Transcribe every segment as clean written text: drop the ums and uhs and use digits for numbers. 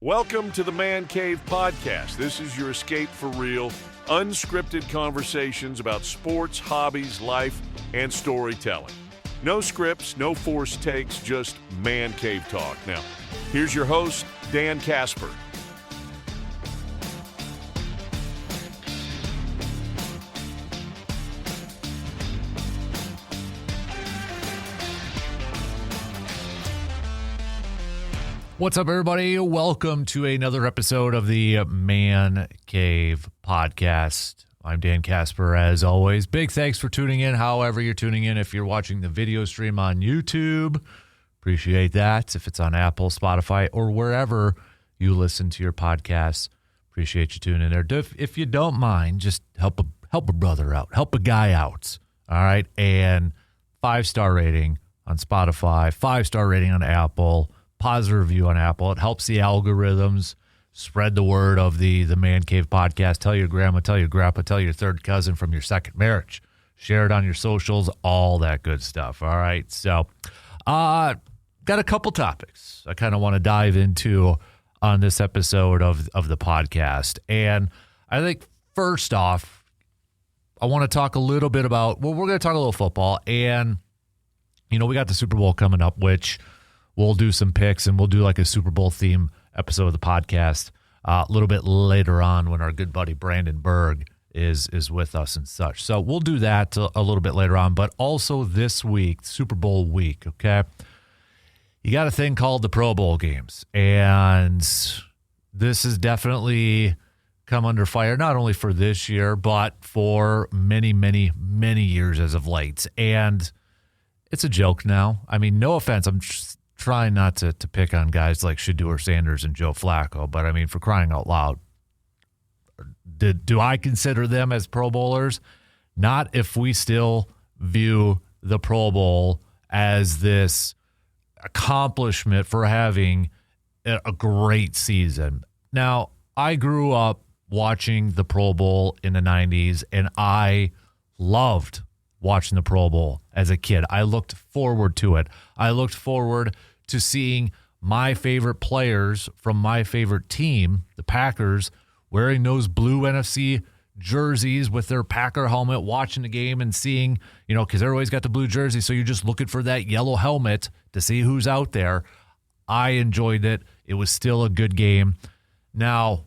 Welcome to the Man Cave Podcast. This is your escape for real, unscripted conversations about sports, hobbies, life, and storytelling. No scripts, no forced takes, just Man Cave talk. Now, here's your host, Dan Kasper. What's up, everybody? Welcome to another episode of the Man Cave Podcast. I'm Dan Kasper, as always. Big thanks for tuning in, however you're tuning in. If you're watching the video stream on YouTube, appreciate that. If it's on Apple, Spotify, or wherever you listen to your podcasts, appreciate you tuning in there. If you don't mind, just help a brother out, help a guy out, all right? And 5-star rating on Spotify, 5-star rating on Apple, positive review on Apple. It helps the algorithms spread the word of the Man Cave Podcast. Tell your grandma, tell your grandpa, tell your third cousin from your second marriage. Share it on your socials, all that good stuff. All right. So, got a couple topics I kind of want to dive into on this episode of the podcast. And I think first off, I want to talk a little bit about, we're going to talk a little football. And, we got the Super Bowl coming up, which we'll do some picks, and we'll do like a Super Bowl theme episode of the podcast a little bit later on when our good buddy Brandon Berg is with us and such. So we'll do that a little bit later on, but also this week, Super Bowl week, okay? You got a thing called the Pro Bowl games, and this has definitely come under fire, not only for this year, but for many, many, many years as of late. And it's a joke now. I mean, no offense, I'm just trying not to pick on guys like Shedeur Sanders and Joe Flacco, but I mean, for crying out loud, do I consider them as Pro Bowlers? Not if we still view the Pro Bowl as this accomplishment for having a great season. Now, I grew up watching the Pro Bowl in the 90s, and I loved watching the Pro Bowl as a kid. I looked forward to it. I looked forward to seeing my favorite players from my favorite team, the Packers, wearing those blue NFC jerseys with their Packer helmet, watching the game and seeing, because everybody's got the blue jersey, so you're just looking for that yellow helmet to see who's out there. I enjoyed it. It was still a good game. Now,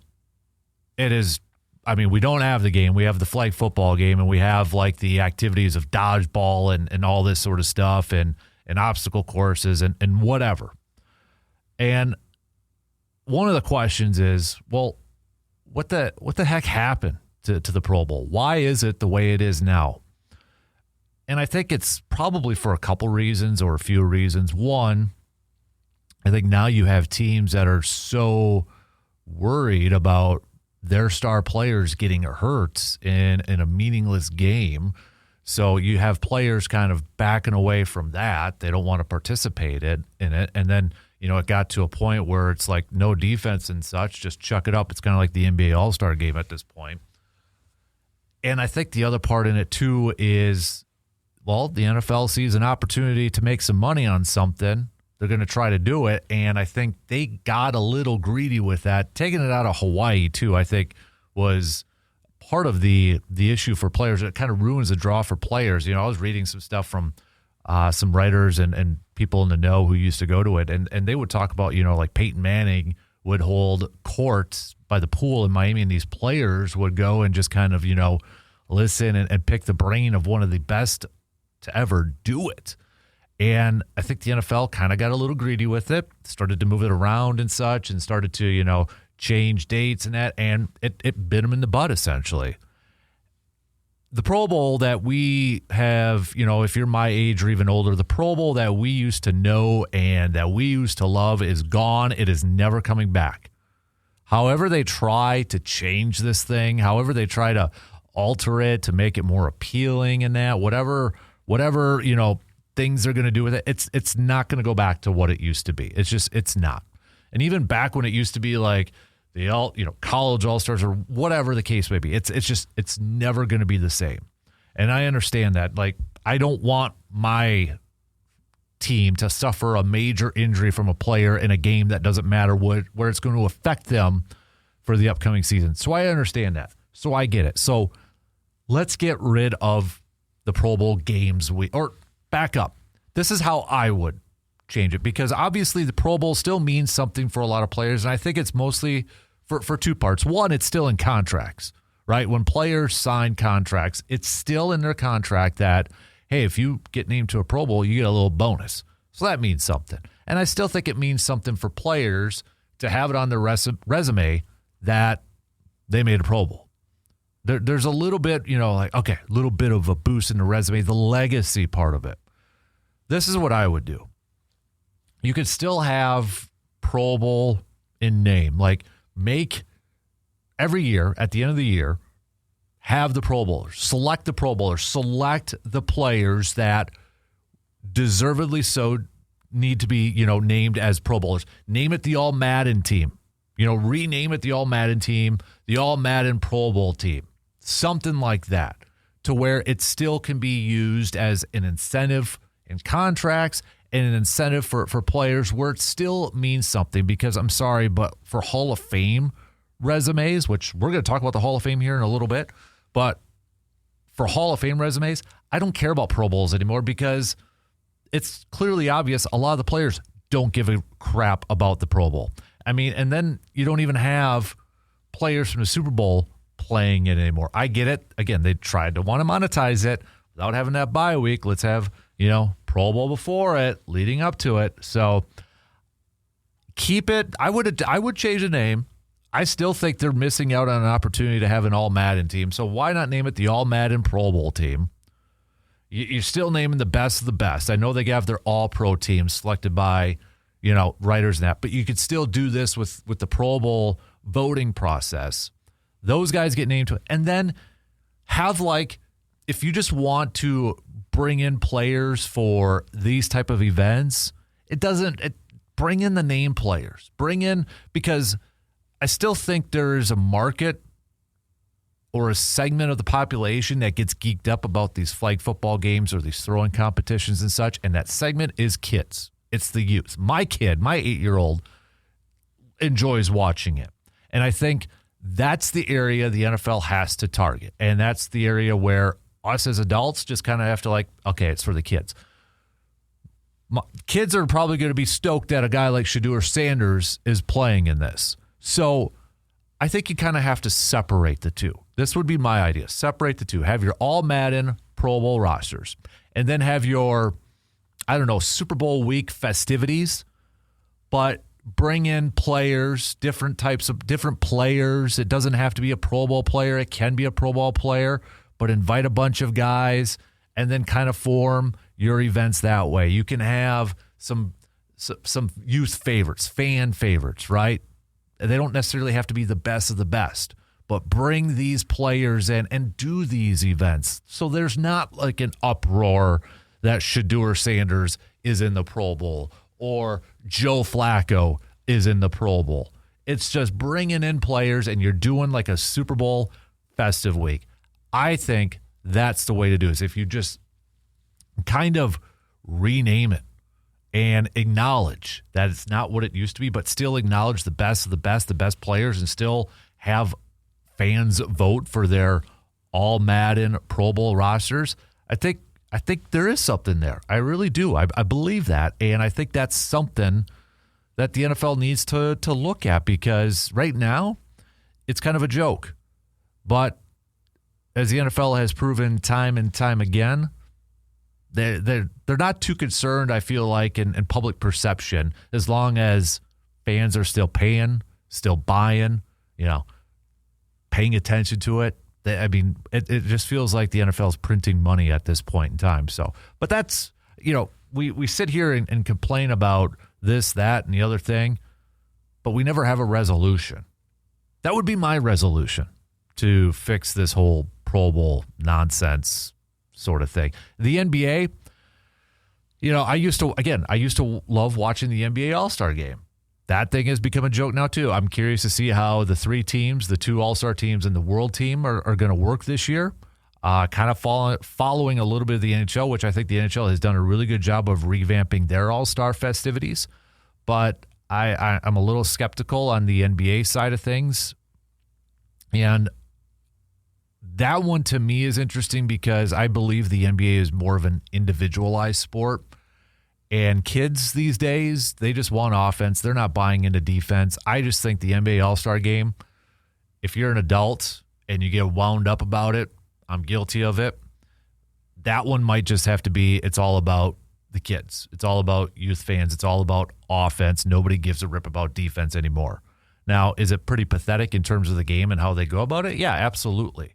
we don't have the game. We have the flag football game, and we have like the activities of dodgeball and all this sort of stuff and obstacle courses and whatever. And one of the questions is, well, what the heck happened to the Pro Bowl? Why is it the way it is now? And I think it's probably for a couple reasons or a few reasons. One, I think now you have teams that are so worried about their star players getting hurt in a meaningless game. So you have players kind of backing away from that. They don't want to participate in it. And then, it got to a point where it's like no defense and such, just chuck it up. It's kind of like the NBA All-Star game at this point. And I think the other part in it too is, well, the NFL sees an opportunity to make some money on something. They're going to try to do it, and I think they got a little greedy with that. Taking it out of Hawaii, too, I think was part of the issue for players. It kind of ruins the draw for players. I was reading some stuff from some writers and people in the know who used to go to it, and they would talk about, like Peyton Manning would hold courts by the pool in Miami, and these players would go and just kind of, listen and pick the brain of one of the best to ever do it. And I think the NFL kind of got a little greedy with it, started to move it around and such, and started to, change dates and that, and it bit them in the butt, essentially. The Pro Bowl that we have, if you're my age or even older, the Pro Bowl that we used to know and that we used to love is gone. It is never coming back. However they try to change this thing, however they try to alter it to make it more appealing and that, whatever, things they're going to do with it, it's not going to go back to what it used to be. It's not. And even back when it used to be like the college all-stars or whatever the case may be, it's never going to be the same. And I understand that. Like, I don't want my team to suffer a major injury from a player in a game that doesn't matter where it's going to affect them for the upcoming season. So I understand that. So I get it. So let's get rid of the Pro Bowl games or back up. This is how I would change it, because obviously the Pro Bowl still means something for a lot of players, and I think it's mostly for two parts. One, it's still in contracts, right? When players sign contracts, it's still in their contract that, hey, if you get named to a Pro Bowl, you get a little bonus. So that means something. And I still think it means something for players to have it on their resume that they made a Pro Bowl. There's a little bit, a little bit of a boost in the resume, the legacy part of it. This is what I would do. You could still have Pro Bowl in name. Like, make every year, at the end of the year, have the Pro Bowlers. Select the Pro Bowlers. Select the players that deservedly so need to be, named as Pro Bowlers. Name it the All-Madden team. Rename it the All-Madden team, the All-Madden Pro Bowl team. Something like that, to where it still can be used as an incentive in contracts and an incentive for players where it still means something. Because I'm sorry, but for Hall of Fame resumes, which we're going to talk about the Hall of Fame here in a little bit, but for Hall of Fame resumes, I don't care about Pro Bowls anymore, because it's clearly obvious a lot of the players don't give a crap about the Pro Bowl. I mean, and then you don't even have players from the Super Bowl playing it anymore. I get it. Again, they tried to want to monetize it without having that bye week. Let's have, Pro Bowl before it, leading up to it. So keep it. I would change the name. I still think they're missing out on an opportunity to have an All-Madden team. So why not name it the All-Madden Pro Bowl team? You're still naming the best of the best. I know they have their All-Pro team selected by, writers and that, but you could still do this with the Pro Bowl voting process. Those guys get named to it. And then have, if you just want to bring in players for these type of events, bring in the name players. Because I still think there is a market or a segment of the population that gets geeked up about these flag football games or these throwing competitions and such, and that segment is kids. It's the youth. My kid, my 8-year-old, enjoys watching it. And I think that's the area the NFL has to target. And that's the area where us as adults just kind of have to okay, it's for the kids. Kids are probably going to be stoked that a guy like Shedeur Sanders is playing in this. So I think you kind of have to separate the two. This would be my idea. Separate the two. Have your All-Madden Pro Bowl rosters. And then have your, Super Bowl week festivities. But bring in players, different players. It doesn't have to be a Pro Bowl player. It can be a Pro Bowl player. But invite a bunch of guys and then kind of form your events that way. You can have some youth favorites, fan favorites, right? They don't necessarily have to be the best of the best, but bring these players in and do these events. So there's not an uproar that Shedeur Sanders is in the Pro Bowl or Joe Flacco is in the Pro Bowl. It's just bringing in players and you're doing a Super Bowl festive week. I think that's the way to do it. If you just kind of rename it and acknowledge that it's not what it used to be, but still acknowledge the best of the best players, and still have fans vote for their All-Madden Pro Bowl rosters, I think there is something there. I really do. I believe that, and I think that's something that the NFL needs to look at, because right now it's kind of a joke. But as the NFL has proven time and time again, they're not too concerned, I feel like, in public perception, as long as fans are still paying, still buying, paying attention to it. It just feels like the NFL is printing money at this point in time. So, but that's, we sit here and complain about this, that, and the other thing, but we never have a resolution. That would be my resolution, to fix this whole Pro Bowl nonsense sort of thing. The NBA, I used to love watching the NBA All-Star game. That thing has become a joke now too. I'm curious to see how the 3 teams, the 2 All-Star teams and the World team are going to work this year. kind of following a little bit of the NHL, which I think the NHL has done a really good job of revamping their All-Star festivities. But I'm a little skeptical on the NBA side of things. And that one to me is interesting because I believe the NBA is more of an individualized sport. And kids these days, they just want offense. They're not buying into defense. I just think the NBA All-Star Game, if you're an adult and you get wound up about it, I'm guilty of it. That one might just have to be, it's all about the kids. It's all about youth fans. It's all about offense. Nobody gives a rip about defense anymore. Now, is it pretty pathetic in terms of the game and how they go about it? Yeah, absolutely.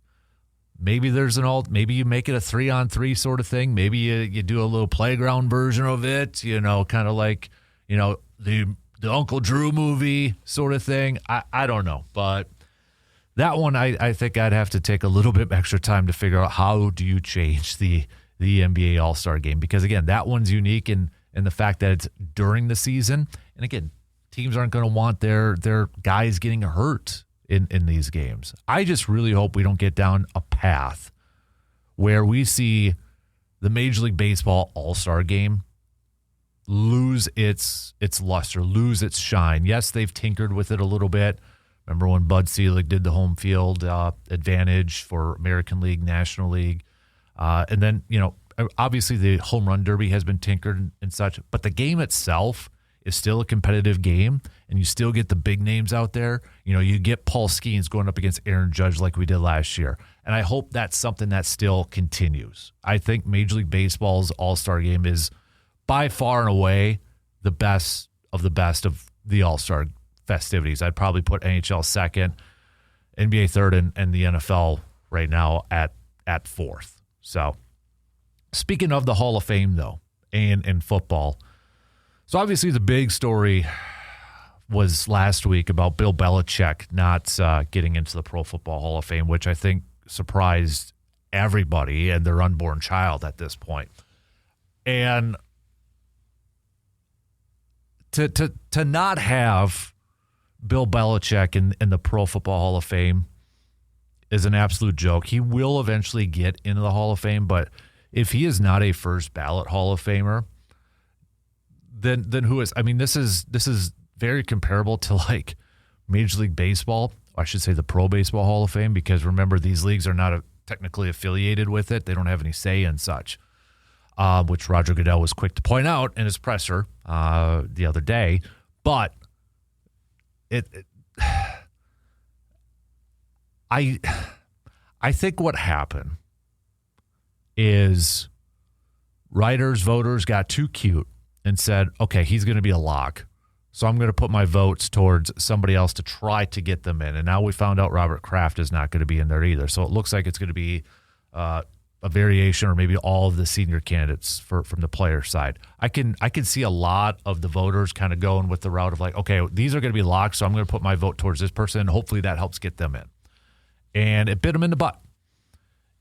Maybe maybe you make it a 3-on-3 sort of thing. Maybe you do a little playground version of it, kind of like, the Uncle Drew movie sort of thing. I don't know, but that one, I think I'd have to take a little bit extra time to figure out how do you change the NBA All-Star Game. Because, again, that one's unique in the fact that it's during the season. And, again, teams aren't going to want their guys getting hurt in these games. I just really hope we don't get down a path where we see the Major League Baseball All-Star Game lose its luster, lose its shine. Yes, they've tinkered with it a little bit. Remember when Bud Selig did the home field advantage for American League, National League? And then, obviously the home run derby has been tinkered and such, but the game itself is still a competitive game, and you still get the big names out there. You get Paul Skeens going up against Aaron Judge like we did last year. And I hope that's something that still continues. I think Major League Baseball's All-Star Game is by far and away the best of the All-Star festivities. I'd probably put NHL second, NBA third, and the NFL right now at fourth. So speaking of the Hall of Fame, though, and in football, so obviously the big story was last week about Bill Belichick not getting into the Pro Football Hall of Fame, which I think surprised everybody and their unborn child at this point. And to not have Bill Belichick in the Pro Football Hall of Fame is an absolute joke. He will eventually get into the Hall of Fame, but if he is not a first ballot Hall of Famer, then who is? I mean, this is very comparable to like Major League Baseball. Or I should say the Pro Baseball Hall of Fame, because remember, these leagues are not technically affiliated with it. They don't have any say in such, which Roger Goodell was quick to point out in his presser the other day. But I think what happened is voters got too cute and said, okay, he's going to be a lock, so I'm going to put my votes towards somebody else to try to get them in. And now we found out Robert Kraft is not going to be in there either. So it looks like it's going to be a variation, or maybe all of the senior candidates from the player side. I can see a lot of the voters kind of going with the route of like, okay, these are going to be locked, so I'm going to put my vote towards this person, and hopefully that helps get them in. And it bit them in the butt.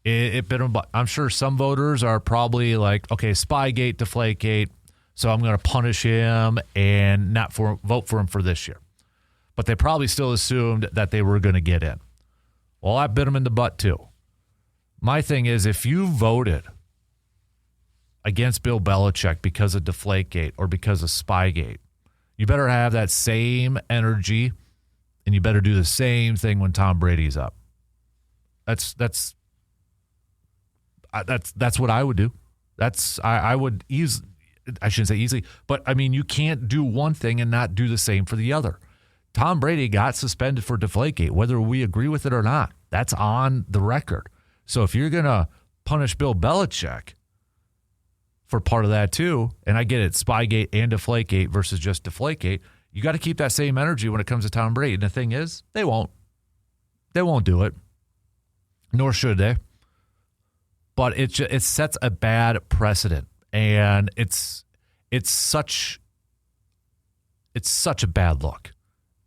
It bit them in the butt. I'm sure some voters are probably like, okay, Spygate, Deflategate, so I'm going to punish him and not vote for him for this year. But they probably still assumed that they were going to get in. Well, I bit them in the butt too. My thing is, if you voted against Bill Belichick because of Deflategate or because of Spygate, you better have that same energy, and you better do the same thing when Tom Brady's up. That's what I would do. I would easily. I shouldn't say easily, but I mean, you can't do one thing and not do the same for the other. Tom Brady got suspended for Deflategate, whether we agree with it or not. That's on the record. So if you're going to punish Bill Belichick for part of that too, and I get it, Spygate and Deflategate versus just Deflategate, you got to keep that same energy when it comes to Tom Brady. And the thing is, they won't. They won't do it, nor should they. But it sets a bad precedent. And it's such a bad look.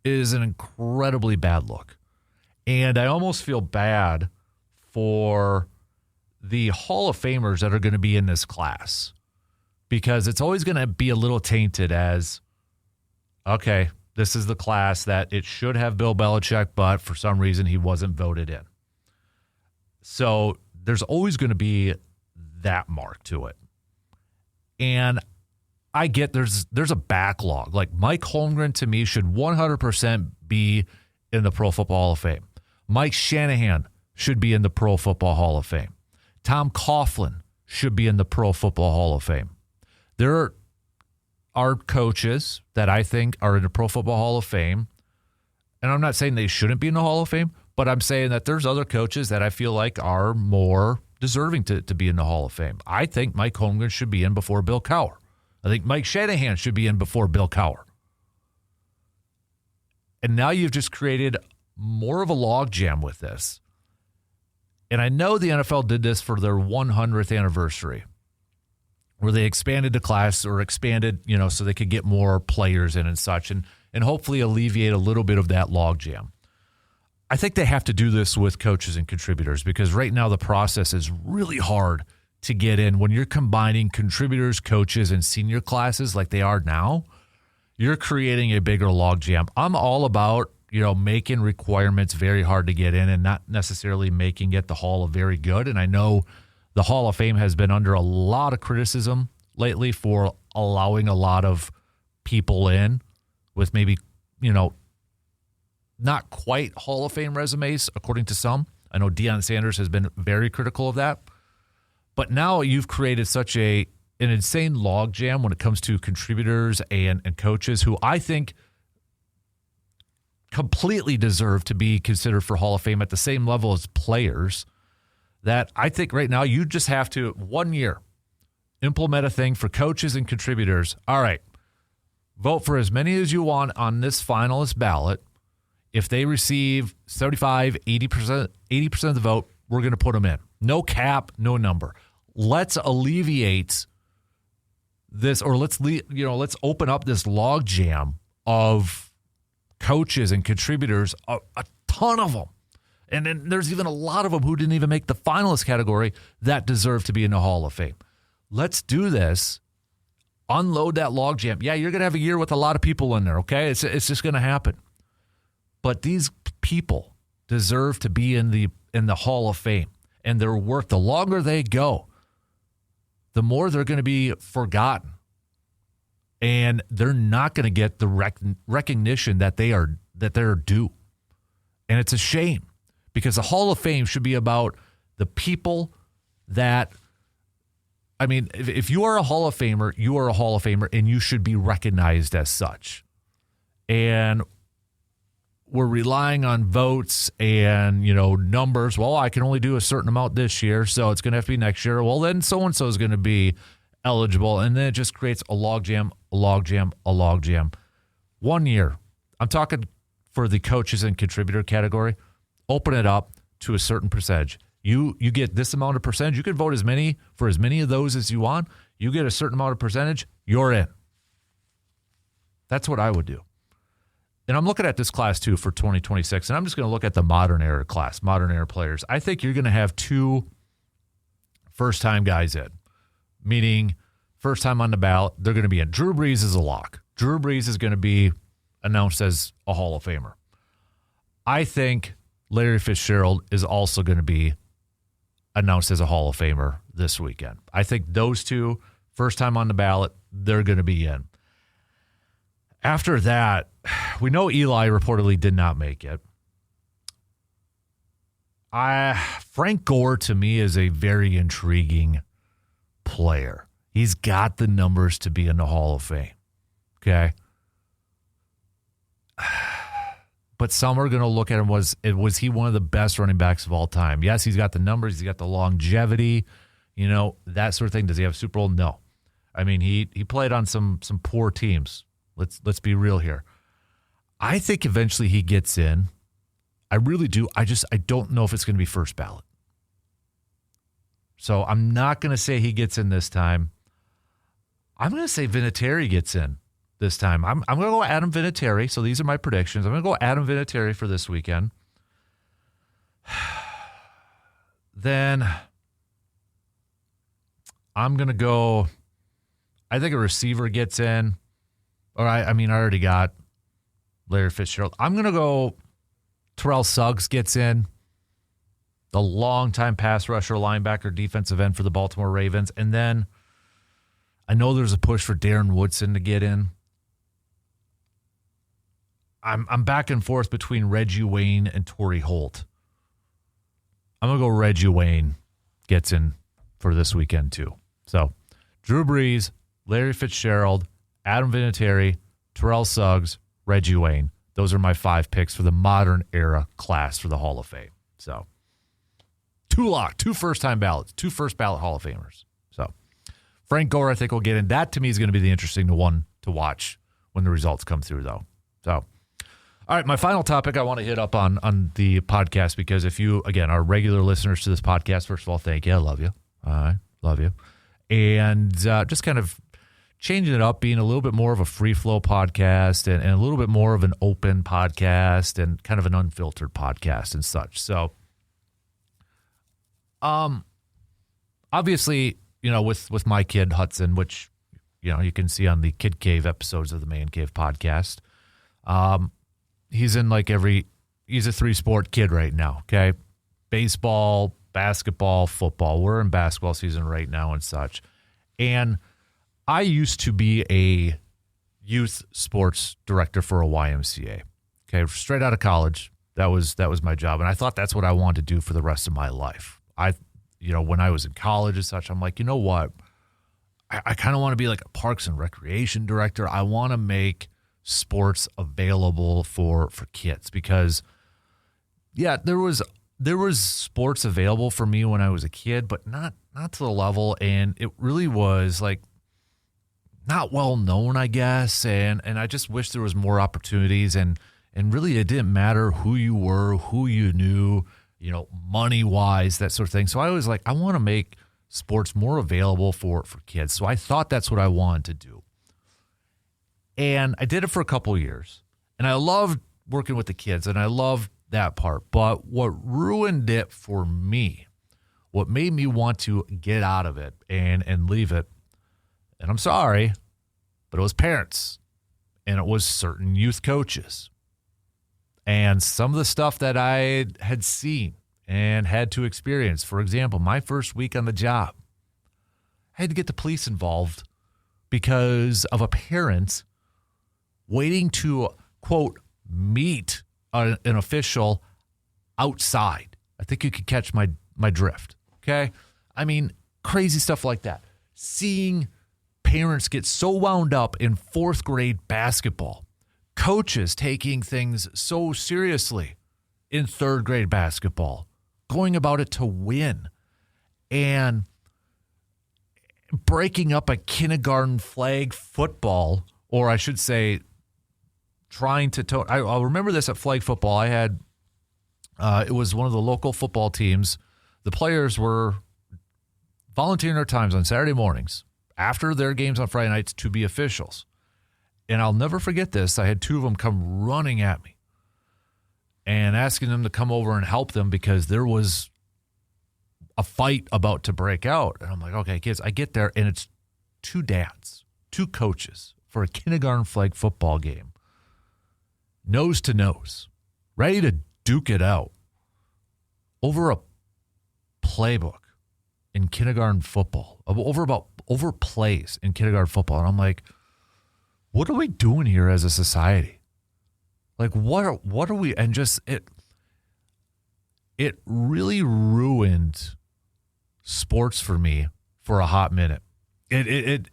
It is an incredibly bad look. And I almost feel bad for the Hall of Famers that are going to be in this class, because it's always going to be a little tainted as, okay, this is the class that it should have Bill Belichick, but for some reason he wasn't voted in. So there's always going to be that mark to it. And I get there's a backlog. Like Mike Holmgren, to me, should 100% be in the Pro Football Hall of Fame. Mike Shanahan should be in the Pro Football Hall of Fame. Tom Coughlin should be in the Pro Football Hall of Fame. There are coaches that I think are in the Pro Football Hall of Fame, and I'm not saying they shouldn't be in the Hall of Fame, but I'm saying that there's other coaches that I feel like are more deserving to be in the Hall of Fame. I think Mike Holmgren should be in before Bill Cowher. I think Mike Shanahan should be in before Bill Cowher. And now you've just created more of a logjam with this. And I know the NFL did this for their 100th anniversary, where they expanded the class or expanded, so they could get more players in and such, and hopefully alleviate a little bit of that logjam. I think they have to do this with coaches and contributors, because right now the process is really hard to get in. When you're combining contributors, coaches, and senior classes like they are now, you're creating a bigger logjam. I'm all about, making requirements very hard to get in and not necessarily making it the Hall of Very Good. And I know the Hall of Fame has been under a lot of criticism lately for allowing a lot of people in with maybe, not quite Hall of Fame resumes, according to some. I know Deion Sanders has been very critical of that. But now you've created such an insane logjam when it comes to contributors and coaches who I think completely deserve to be considered for Hall of Fame at the same level as players, that I think right now you just have to, 1 year, implement a thing for coaches and contributors. All right, vote for as many as you want on this finalist ballot. If they receive 75, 80% of the vote, we're going to put them in. No cap, no number. Let's alleviate this, or let's open up this logjam of coaches and contributors, a ton of them. And then there's even a lot of them who didn't even make the finalist category that deserve to be in the Hall of Fame. Let's do this. Unload that logjam. Yeah, you're going to have a year with a lot of people in there, okay? It's just going to happen. But these people deserve to be in the Hall of Fame. And their work, the longer they go, the more they're going to be forgotten. And they're not going to get the recognition that they're due. And it's a shame, because the Hall of Fame should be about the people that, if you are a Hall of Famer, you are a Hall of Famer, and you should be recognized as such. And we're relying on votes and, numbers. Well, I can only do a certain amount this year, so it's going to have to be next year. Well, then so-and-so is going to be eligible, and then it just creates a logjam. 1 year. I'm talking for the coaches and contributor category. Open it up to a certain percentage. You get this amount of percentage. You can vote for as many of those as you want. You get a certain amount of percentage, you're in. That's what I would do. And I'm looking at this class, too, for 2026, and I'm just going to look at the modern era class, modern era players. I think you're going to have 2 first-time guys in, meaning first time on the ballot, they're going to be in. Drew Brees is a lock. Drew Brees is going to be announced as a Hall of Famer. I think Larry Fitzgerald is also going to be announced as a Hall of Famer this weekend. I think those 2, first time on the ballot, they're going to be in. After that, we know Eli reportedly did not make it. Frank Gore, to me, is a very intriguing player. He's got the numbers to be in the Hall of Fame. Okay? But some are going to look at him, was he one of the best running backs of all time? Yes, he's got the numbers. He's got the longevity, that sort of thing. Does he have a Super Bowl? No. He played on some poor teams. Let's be real here. I think eventually he gets in. I really do. I don't know if it's going to be first ballot. So I'm not going to say he gets in this time. I'm going to say Vinatieri gets in this time. I'm going to go Adam Vinatieri. So these are my predictions. I'm going to go Adam Vinatieri for this weekend. Then I'm going to go, I think a receiver gets in. Or I already got Larry Fitzgerald. I'm going to go Terrell Suggs gets in. the longtime pass rusher, linebacker, defensive end for the Baltimore Ravens. And then I know there's a push for Darren Woodson to get in. I'm back and forth between Reggie Wayne and Torrey Holt. I'm going to go Reggie Wayne gets in for this weekend too. So Drew Brees, Larry Fitzgerald, Adam Vinatieri, Terrell Suggs, Reggie Wayne. Those are my 5 picks for the modern era class for the Hall of Fame. So 2 first-time ballots, 2 first ballot Hall of Famers. So Frank Gore, I think, will get in. That to me is going to be the interesting one to watch when the results come through, though. So, all right, my final topic I want to hit up on the podcast, because if you, again, are regular listeners to this podcast, first of all, thank you. I love you. I love you. And just kind of changing it up, being a little bit more of a free-flow podcast and a little bit more of an open podcast and kind of an unfiltered podcast and such. So, obviously, with my kid, Hudson, which, you can see on the Kid Cave episodes of the Man Cave podcast, he's in he's a 3-sport kid right now, okay? Baseball, basketball, football. We're in basketball season right now and such. And I used to be a youth sports director for a YMCA. Okay, straight out of college, that was my job, and I thought that's what I wanted to do for the rest of my life. When I was in college and such, I'm like, you know what? I kind of want to be like a parks and recreation director. I want to make sports available for kids because, yeah, there was sports available for me when I was a kid, but not to the level, and it really was like not well known, I guess, and I just wish there was more opportunities, and really it didn't matter who you were, who you knew, money-wise, that sort of thing. So I was like, I want to make sports more available for kids. So I thought that's what I wanted to do. And I did it for a couple of years. And I loved working with the kids, and I loved that part. But what ruined it for me, what made me want to get out of it and leave it, and I'm sorry, but it was parents, and it was certain youth coaches. And some of the stuff that I had seen and had to experience. For example, my first week on the job, I had to get the police involved because of a parent waiting to, quote, meet an official outside. I think you could catch my drift, okay? I mean, crazy stuff like that. Seeing parents get so wound up in 4th grade basketball. Coaches taking things so seriously in 3rd grade basketball, going about it to win, and breaking up a kindergarten flag football, or I should say, trying to I'll remember this at flag football. I had, it was one of the local football teams. The players were volunteering their times on Saturday mornings after their games on Friday nights to be officials. And I'll never forget this. I had 2 of them come running at me and asking them to come over and help them because there was a fight about to break out. And I'm like, okay, kids, I get there, and it's 2 dads, 2 coaches for a kindergarten flag football game, nose to nose, ready to duke it out over a playbook in kindergarten football, over plays in kindergarten football. And I'm like, what are we doing here as a society? Like, what are we? And just it really ruined sports for me for a hot minute. It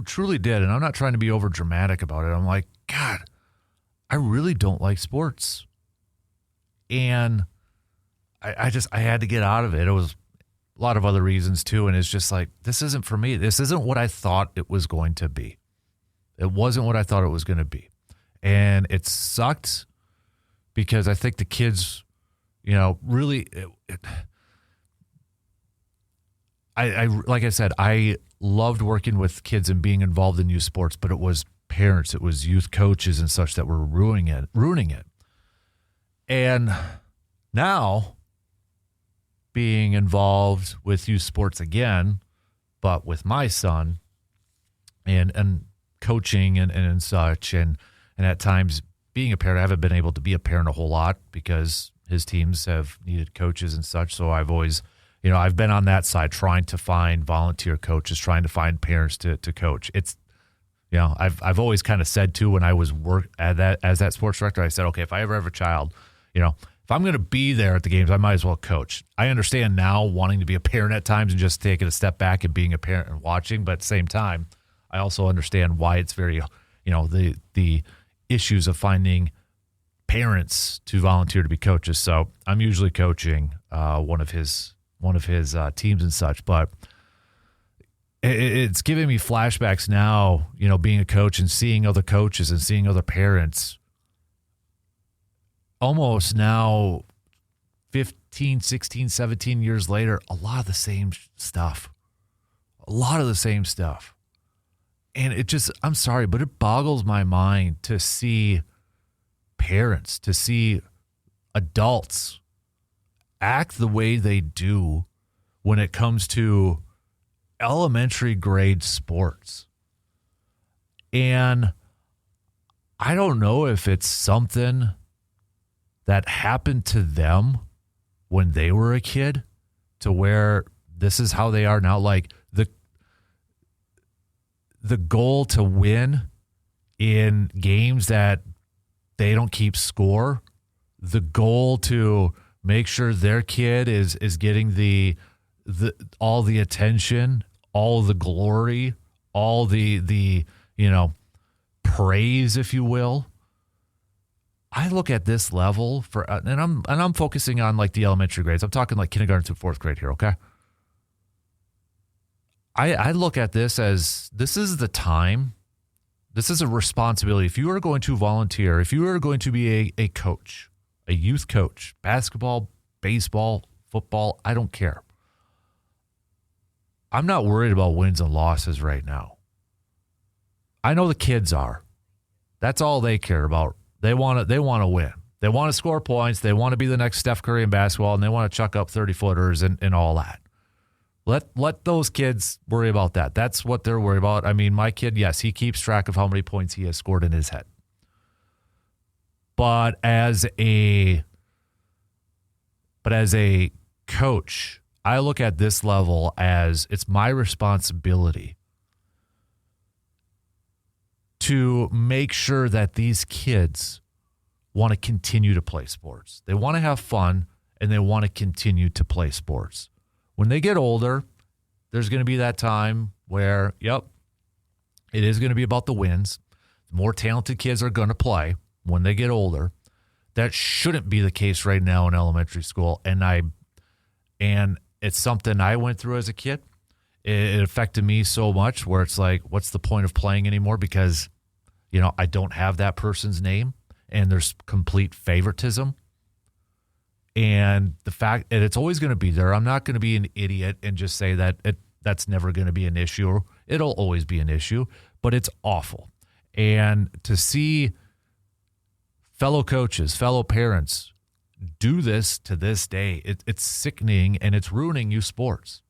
truly did. And I'm not trying to be over dramatic about it. I'm like, God, I really don't like sports. And I had to get out of it. It was a lot of other reasons too. And it's just like, this isn't for me. This isn't what I thought it was going to be. It wasn't what I thought it was going to be. And it sucked because I think the kids, really, like I said, I loved working with kids and being involved in youth sports, but it was parents, it was youth coaches and such that were ruining it. And now being involved with youth sports again, but with my son and coaching and such, and at times being a parent. I haven't been able to be a parent a whole lot because his teams have needed coaches and such. So I've always, I've been on that side trying to find volunteer coaches, trying to find parents to coach. It's, I've always kind of said too, when I was as that sports director, I said, okay, if I ever have a child, if I'm going to be there at the games, I might as well coach. I understand now wanting to be a parent at times and just taking a step back and being a parent and watching. But at the same time, I also understand why it's very, the issues of finding parents to volunteer to be coaches. So I'm usually coaching one of his teams and such. But it's giving me flashbacks now, being a coach and seeing other coaches and seeing other parents. Almost now 15, 16, 17 years later, a lot of the same stuff. And it just, I'm sorry, but it boggles my mind to see parents, to see adults act the way they do when it comes to elementary grade sports. And I don't know if it's something that happened to them when they were a kid to where this is how they are now. Like the goal to win in games that they don't keep score, the goal to make sure their kid is getting the all the attention, all the glory, all the praise, if you will. I look at this level and I'm focusing on like the elementary grades. I'm talking like kindergarten through fourth grade here, okay? I look at this as this is the time. This is a responsibility. If you are going to volunteer, if you are going to be a coach, a youth coach, basketball, baseball, football, I don't care. I'm not worried about wins and losses right now. I know the kids are. That's all they care about. They want to win. They want to score points. They want to be the next Steph Curry in basketball, and they want to chuck up 30-footers and all that. Let those kids worry about that. That's what they're worried about. I mean, my kid, yes, he keeps track of how many points he has scored in his head. But as a coach, I look at this level as it's my responsibility to make sure that these kids want to continue to play sports. They want to have fun, and they want to continue to play sports. When they get older, there's going to be that time where, it is going to be about the wins. The more talented kids are going to play when they get older. That shouldn't be the case right now in elementary school. And it's something I went through as a kid. It affected me so much where it's like, what's the point of playing anymore? Because, I don't have that person's name and there's complete favoritism. And the fact that it's always going to be there, I'm not going to be an idiot and just say that that's never going to be an issue. It'll always be an issue, but it's awful. And to see fellow coaches, fellow parents do this to this day, it's sickening and it's ruining youth sports.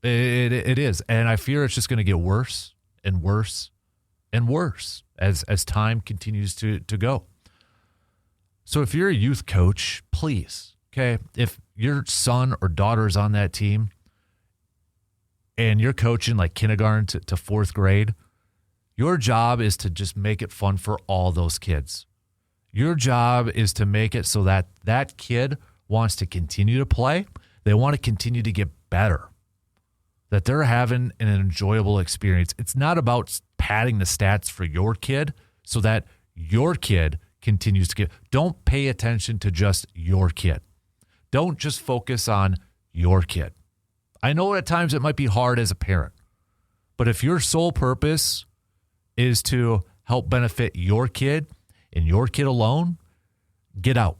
It is. And I fear it's just going to get worse and worse and worse as time continues to go. So if you're a youth coach, please, okay, if your son or daughter is on that team and you're coaching like kindergarten to fourth grade, your job is to just make it fun for all those kids. Your job is to make it so that that kid wants to continue to play. They want to continue to get better, that they're having an enjoyable experience. It's not about padding the stats for your kid so that your kid continues to get. Don't pay attention to just your kid. Don't just focus on your kid. I know at times it might be hard as a parent, but if your sole purpose is to help benefit your kid and your kid alone, get out.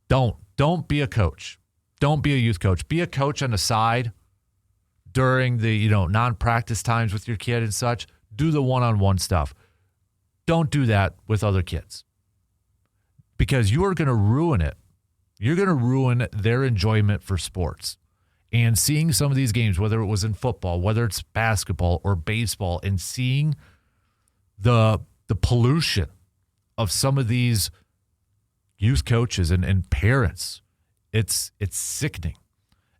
Don't be a coach. Don't be a youth coach. Be a coach on the side during the, non-practice times with your kid and such. Do the one-on-one stuff. Don't do that with other kids because you are going to ruin it. You're going to ruin their enjoyment for sports. And seeing some of these games, whether it was in football, whether it's basketball or baseball, and seeing the pollution of some of these youth coaches and parents. It's sickening.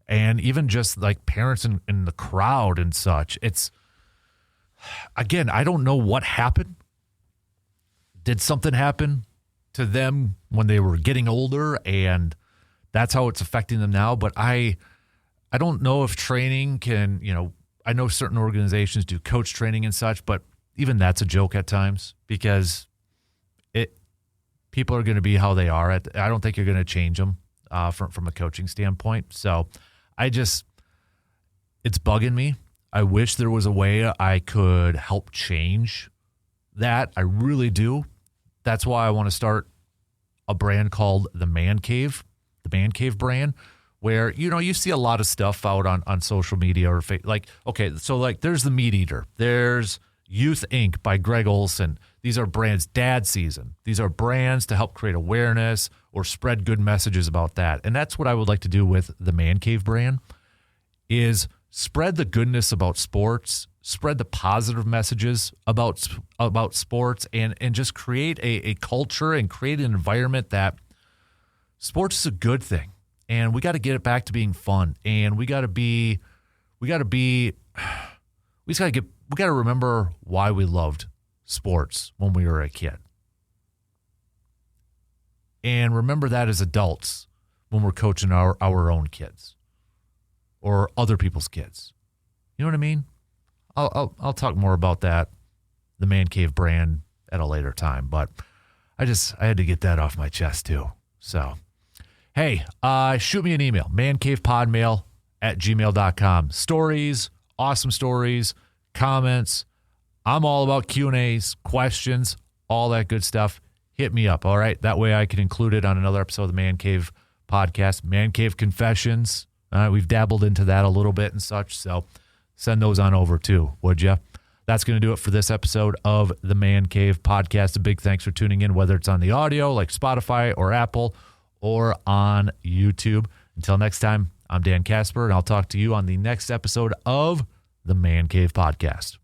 And even just like parents in the crowd and such. It's, again, I don't know what happened. Did something happen to them when they were getting older and that's how it's affecting them now? But I don't know if training can, I know certain organizations do coach training and such, but even that's a joke at times because people are going to be how they are. I don't think you're going to change them from a coaching standpoint. So it's bugging me. I wish there was a way I could help change that. I really do. That's why I want to start a brand called the Man Cave brand, where, you see a lot of stuff out on social media or there's the Meat Eater. There's Youth Inc. by Greg Olson. These are brands, Dad Season. These are brands to help create awareness or spread good messages about that. And that's what I would like to do with the Man Cave brand is spread the goodness about sports, spread the positive messages about sports, and just create a culture and create an environment that sports is a good thing. And we got to get it back to being fun. And we got to remember why we loved sports when we were a kid. And remember that as adults when we're coaching our own kids or other people's kids. You know what I mean? I'll talk more about that, the Man Cave brand, at a later time. But I had to get that off my chest too. So, hey, shoot me an email, mancavepodmail@gmail.com. Stories, awesome stories, comments. I'm all about Q&As, questions, all that good stuff. Hit me up, all right? That way I can include it on another episode of the Man Cave podcast, Man Cave Confessions. We've dabbled into that a little bit and such, so send those on over too, would you? That's going to do it for this episode of the Man Cave podcast. A big thanks for tuning in, whether it's on the audio like Spotify or Apple or on YouTube. Until next time, I'm Dan Kasper, and I'll talk to you on the next episode of the Man Cave podcast.